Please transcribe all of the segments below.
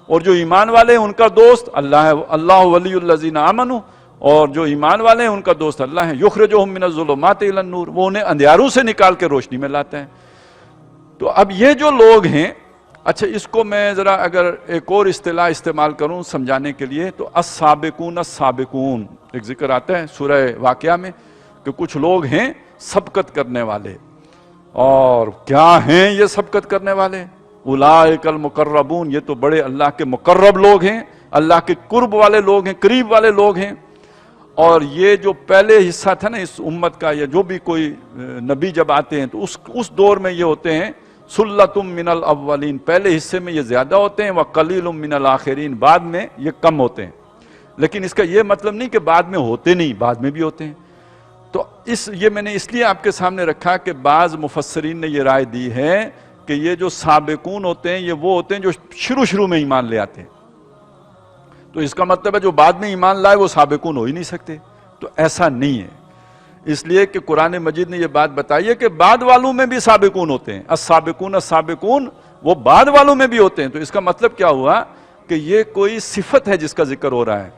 اور جو ایمان والے ہیں ان کا دوست اللہ ہے، اللہ ولی الذین آمنوا، اور جو ایمان والے ہیں ان کا دوست اللہ ہے، یخرجہم من الظلمات الی النور، وہ انہیں اندھیاروں سے نکال کے روشنی میں لاتا ہے۔ تو اب یہ جو لوگ ہیں، اچھا اس کو میں ذرا اگر ایک اور اصطلاح استعمال کروں سمجھانے کے لیے تو السابقون السابقون ایک ذکر آتا ہے سورہ واقعہ میں کہ کچھ لوگ ہیں سبقت کرنے والے، اور کیا ہیں یہ سبقت کرنے والے؟ اولئک المقربون، یہ تو بڑے اللہ کے مقرب لوگ ہیں، اللہ کے قرب والے لوگ ہیں، قریب والے لوگ ہیں۔ اور یہ جو پہلے حصہ تھا نا اس امت کا، یا جو بھی کوئی نبی جب آتے ہیں تو اس دور میں یہ ہوتے ہیں سلۃ من الاولین، پہلے حصے میں یہ زیادہ ہوتے ہیں، وقلیل من الاخرین، بعد میں یہ کم ہوتے ہیں۔ لیکن اس کا یہ مطلب نہیں کہ بعد میں ہوتے نہیں، بعد میں بھی ہوتے ہیں۔ تو یہ میں نے اس لیے آپ کے سامنے رکھا کہ بعض مفسرین نے یہ رائے دی ہے کہ یہ جو سابقون ہوتے ہیں یہ وہ ہوتے ہیں جو شروع میں ایمان لے آتے ہیں، تو اس کا مطلب ہے جو بعد میں ایمان لائے وہ سابقون ہو ہی نہیں سکتے، تو ایسا نہیں ہے۔ اس لیے کہ قرآن مجید نے یہ بات بتائی ہے کہ بعد والوں میں بھی سابقون ہوتے ہیں، السابقون السابقون، وہ بعد والوں میں بھی ہوتے ہیں۔ تو اس کا مطلب کیا ہوا کہ یہ کوئی صفت ہے جس کا ذکر ہو رہا ہے،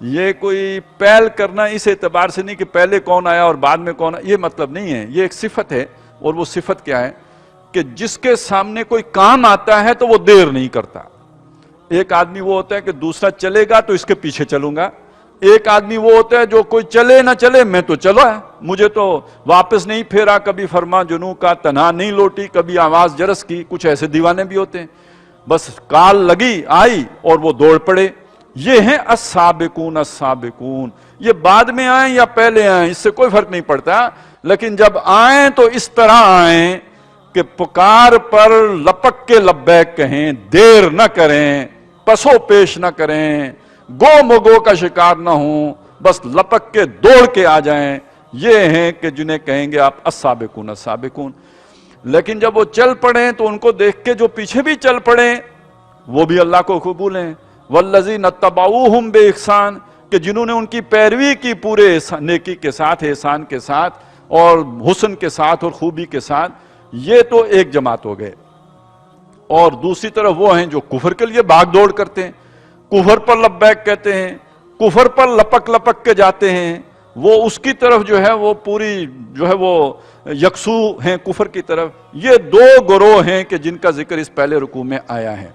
یہ کوئی پہل کرنا اس اعتبار سے نہیں کہ پہلے کون آیا اور بعد میں کون آیا، یہ مطلب نہیں ہے، یہ ایک صفت ہے۔ اور وہ صفت کیا ہے کہ جس کے سامنے کوئی کام آتا ہے تو وہ دیر نہیں کرتا۔ ایک آدمی وہ ہوتا ہے کہ دوسرا چلے گا تو اس کے پیچھے چلوں گا، ایک آدمی وہ ہوتا ہے جو کوئی چلے نہ چلے میں تو چلا ہے، مجھے تو واپس نہیں پھیرا، کبھی فرما جنوں کا تنہا نہیں لوٹی، کبھی آواز جرس کی۔ کچھ ایسے دیوانے بھی ہوتے ہیں، بس کال لگی آئی اور وہ دوڑ پڑے۔ یہ ہیں السابقون السابقون، یہ بعد میں آئیں یا پہلے آئیں اس سے کوئی فرق نہیں پڑتا، لیکن جب آئیں تو اس طرح آئیں کہ پکار پر لپک کے لبیک کہیں، دیر نہ کریں، پسو پیش نہ کریں، گو مگو کا شکار نہ ہوں، بس لپک کے دوڑ کے آ جائیں۔ یہ ہیں کہ جنہیں کہیں گے آپ السابقون السابقون۔ لیکن جب وہ چل پڑیں تو ان کو دیکھ کے جو پیچھے بھی چل پڑیں وہ بھی اللہ کو قبول ہیں۔ والذین اتبعوہم بإحسان، کہ جنہوں نے ان کی پیروی کی پورے نیکی کے ساتھ، احسان کے ساتھ اور حسن کے ساتھ اور خوبی کے ساتھ، یہ تو ایک جماعت ہو گئے۔ اور دوسری طرف وہ ہیں جو کفر کے لیے بھاگ دوڑ کرتے ہیں، کفر پر لبیک کہتے ہیں، کفر پر لپک لپک کے جاتے ہیں، وہ اس کی طرف جو ہے وہ پوری جو ہے وہ یکسو ہیں کفر کی طرف۔ یہ دو گروہ ہیں کہ جن کا ذکر اس پہلے رکوع میں آیا ہے۔